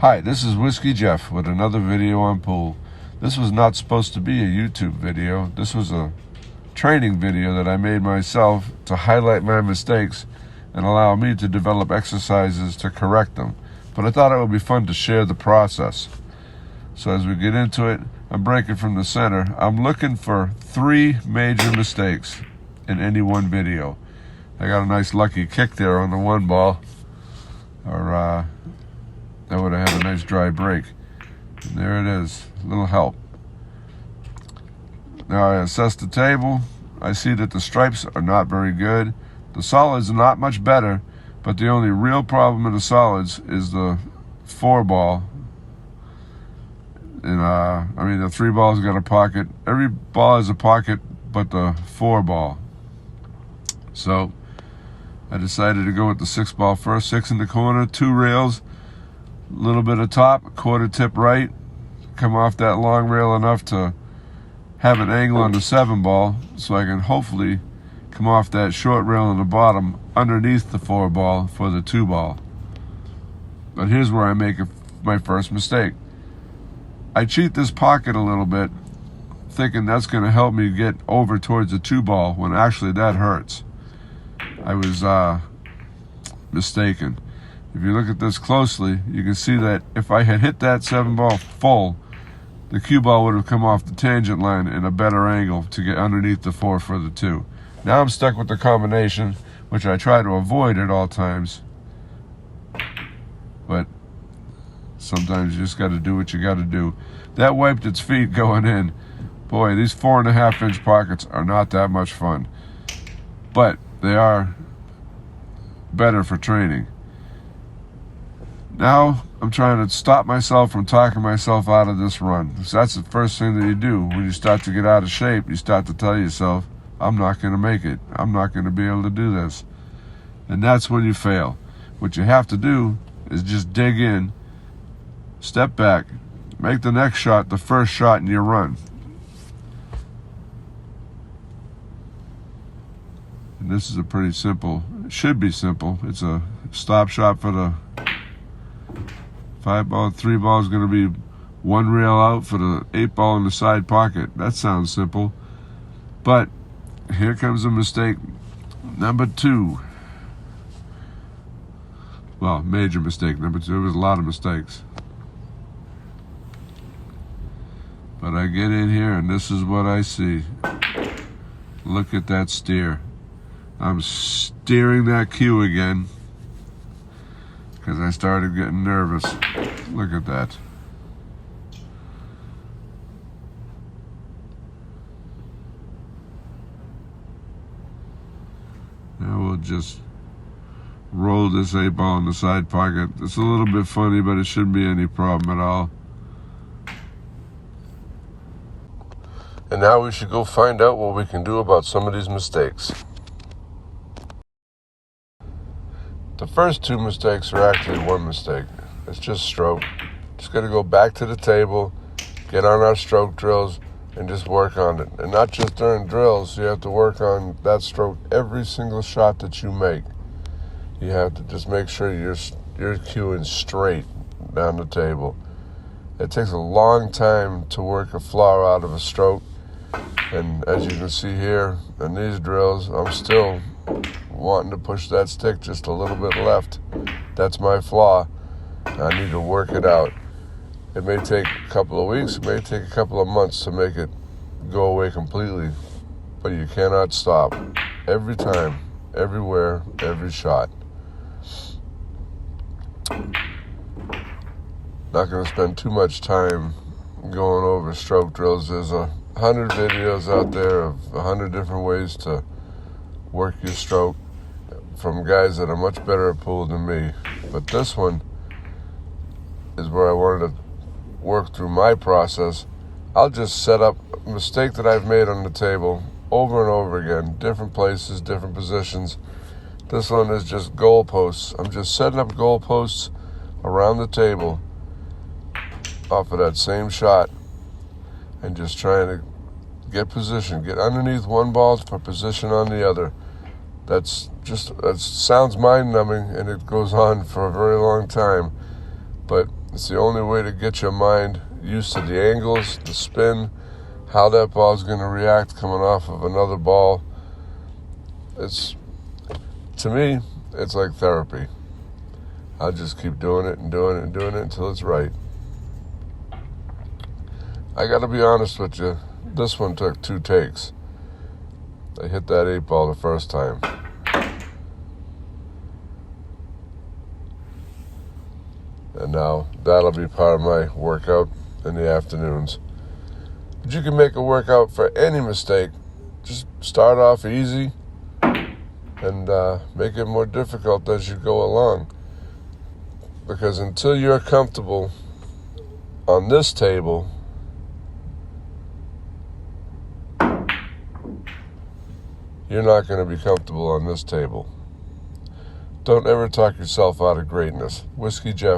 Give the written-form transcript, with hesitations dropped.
Hi, this is Whiskey Jeff with another video on pool. This was not supposed to be a YouTube video. This was a training video that I made myself to highlight my mistakes and allow me to develop exercises to correct them. But I thought it would be fun to share the process. So as we get into it, I'm breaking from the center. I'm looking for 3 major mistakes in any one video. I got a nice lucky kick there on the one ball, or that would have had a nice dry break. And there it is, a little help. Now I assess the table. I see that the stripes are not very good. The solids are not much better, but the only real problem in the solids is the 4 ball. And the 3 balls got a pocket. Every ball has a pocket but the 4 ball. So I decided to go with the 6 ball first. 6 in the corner, 2 rails, a little bit of top, quarter tip right, come off that long rail enough to have an angle on the 7 ball so I can hopefully come off that short rail on the bottom underneath the 4 ball for the 2 ball. But here's where I make my first mistake. I cheat this pocket a little bit, thinking that's going to help me get over towards the 2 ball, when actually that hurts. I was mistaken. If you look at this closely, you can see that if I had hit that 7 ball full, the cue ball would have come off the tangent line in a better angle to get underneath the 4 for the 2. Now I'm stuck with the combination, which I try to avoid at all times. But sometimes you just got to do what you got to do. That wiped its feet going in. Boy, these 4.5-inch pockets are not that much fun. But they are better for training. Now I'm trying to stop myself from talking myself out of this run. So that's the first thing that you do. When you start to get out of shape, you start to tell yourself, I'm not going to make it. I'm not going to be able to do this. And that's when you fail. What you have to do is just dig in, step back, make the next shot the first shot in your run. And this is a pretty simple, it should be simple. It's a stop shot for the 5 ball. 3 ball is going to be 1 rail out for the 8 ball in the side pocket. That sounds simple. But here comes a mistake number 2. Well, major mistake number 2. There was a lot of mistakes. But I get in here and this is what I see. Look at that steer. I'm steering that cue again because I started getting nervous. Look at that. Now we'll just roll this 8 ball in the side pocket. It's a little bit funny, but it shouldn't be any problem at all. And now we should go find out what we can do about some of these mistakes. The first 2 mistakes are actually one mistake. It's just stroke. Just got to go back to the table, get on our stroke drills, and just work on it. And not just during drills, you have to work on that stroke every single shot that you make. You have to just make sure you're cueing straight down the table. It takes a long time to work a flaw out of a stroke. And as you can see here in these drills, I'm still wanting to push that stick just a little bit left. That's my flaw. I need to work it out. It may take a couple of weeks, it may take a couple of months to make it go away completely, but you cannot stop. Every time, everywhere, every shot. Not going to spend too much time going over stroke drills. There's 100 videos out there of 100 different ways to work your stroke from guys that are much better at pool than me. But this one is where I wanted to work through my process. I'll just set up a mistake that I've made on the table over and over again, different places, different positions. This one is just goalposts. I'm just setting up goalposts around the table off of that same shot and just trying to get position, get underneath one ball for position on the other. That sounds mind-numbing, and it goes on for a very long time. But It's the only way to get your mind used to the angles, the spin, how that ball's going to react coming off of another ball. To me, it's like therapy. I'll just keep doing it and doing it and doing it until it's right. I got to be honest with you. This one took 2 takes. I hit that 8 ball the first time. And now that'll be part of my workout in the afternoons. But you can make a workout for any mistake. Just start off easy and make it more difficult as you go along. Because until you're comfortable on this table, you're not going to be comfortable on this table. Don't ever talk yourself out of greatness. Whiskey Jeff.